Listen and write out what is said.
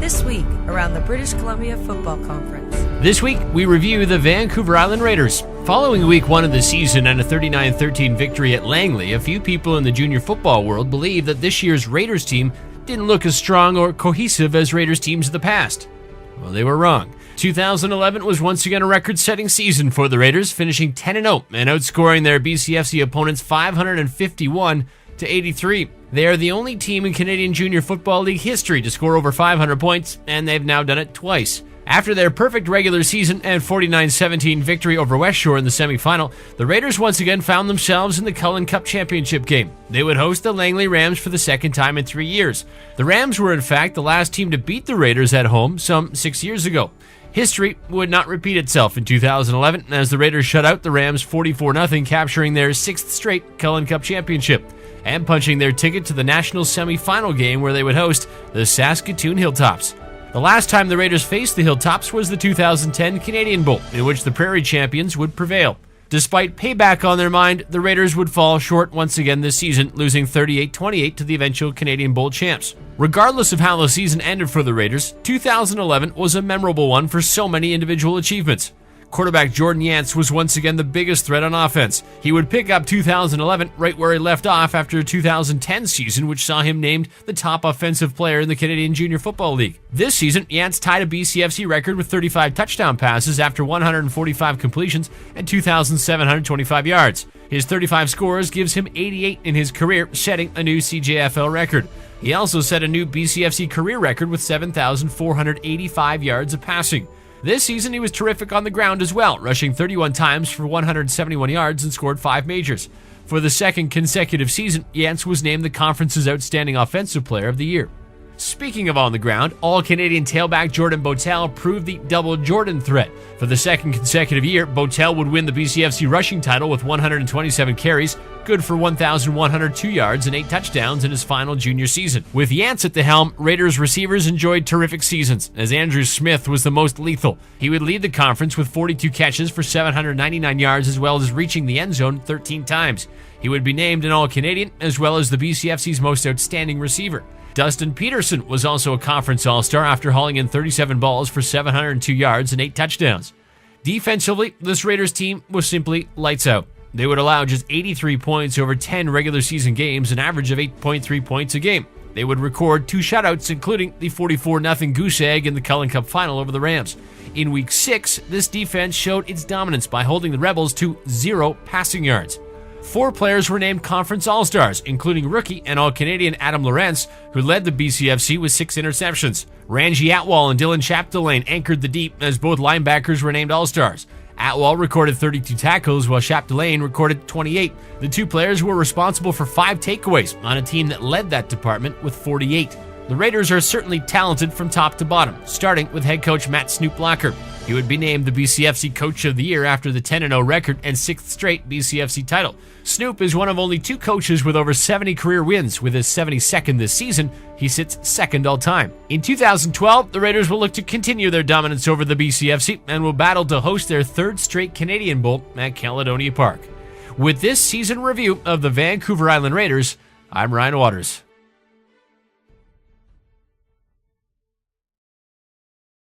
This week, around the British Columbia Football Conference. This week, we review the Vancouver Island Raiders. Following week 1 of the season and a 39-13 victory at Langley, a few people in the junior football world believe that this year's Raiders team didn't look as strong or cohesive as Raiders teams of the past. Well, they were wrong. 2011 was once again a record-setting season for the Raiders, finishing 10-0 and outscoring their BCFC opponents 551-83. They are the only team in Canadian Junior Football League history to score over 500 points, and they've now done it twice. After their perfect regular season and 49-17 victory over West Shore in the semifinal, the Raiders once again found themselves in the Cullen Cup championship game. They would host the Langley Rams for the second time in 3 years. The Rams were in fact the last team to beat the Raiders at home some 6 years ago. History would not repeat itself in 2011 as the Raiders shut out the Rams 44-0, capturing their 6th straight Cullen Cup championship and punching their ticket to the national semifinal game where they would host the Saskatoon Hilltops. The last time the Raiders faced the Hilltops was the 2010 Canadian Bowl, in which the Prairie champions would prevail. Despite payback on their mind, the Raiders would fall short once again this season, losing 38-28 to the eventual Canadian Bowl champs. Regardless of how the season ended for the Raiders, 2011 was a memorable one for so many individual achievements. Quarterback Jordan Yance was once again the biggest threat on offense. He would pick up 2011 right where he left off after a 2010 season, which saw him named the top offensive player in the Canadian Junior Football League. This season, Yance tied a BCFC record with 35 touchdown passes after 145 completions and 2,725 yards. His 35 scores gives him 88 in his career, setting a new CJFL record. He also set a new BCFC career record with 7,485 yards of passing. This season, he was terrific on the ground as well, rushing 31 times for 171 yards and scored 5 majors. For the second consecutive season, Yance was named the conference's Outstanding Offensive Player of the Year. Speaking of on the ground, All-Canadian tailback Jordan Botel proved the double Jordan threat. For the second consecutive year, Botel would win the BCFC rushing title with 127 carries, good for 1,102 yards and 8 touchdowns in his final junior season. With Yance at the helm, Raiders receivers enjoyed terrific seasons, as Andrew Smith was the most lethal. He would lead the conference with 42 catches for 799 yards as well as reaching the end zone 13 times. He would be named an All-Canadian as well as the BCFC's most outstanding receiver. Dustin Peterson was also a conference all-star after hauling in 37 balls for 702 yards and 8 touchdowns. Defensively, this Raiders team was simply lights out. They would allow just 83 points over 10 regular season games, an average of 8.3 points a game. They would record 2 shutouts, including the 44-0 goose egg in the Cullen Cup final over the Rams. In Week 6, this defense showed its dominance by holding the Rebels to 0 passing yards. 4 players were named Conference All-Stars, including rookie and All-Canadian Adam Lawrence, who led the BCFC with 6 interceptions. Ranji Atwal and Dylan Chapdelaine anchored the deep as both linebackers were named All-Stars. Atwal recorded 32 tackles while Chapdelaine recorded 28. The 2 players were responsible for 5 takeaways on a team that led that department with 48. The Raiders are certainly talented from top to bottom, starting with head coach Matt Snoop Locker. He would be named the BCFC Coach of the Year after the 10-0 record and 6th straight BCFC title. Snoop is one of only 2 coaches with over 70 career wins. With his 72nd this season, he sits 2nd all time. In 2012, the Raiders will look to continue their dominance over the BCFC and will battle to host their 3rd straight Canadian Bowl at Caledonia Park. With this season review of the Vancouver Island Raiders, I'm Ryan Waters.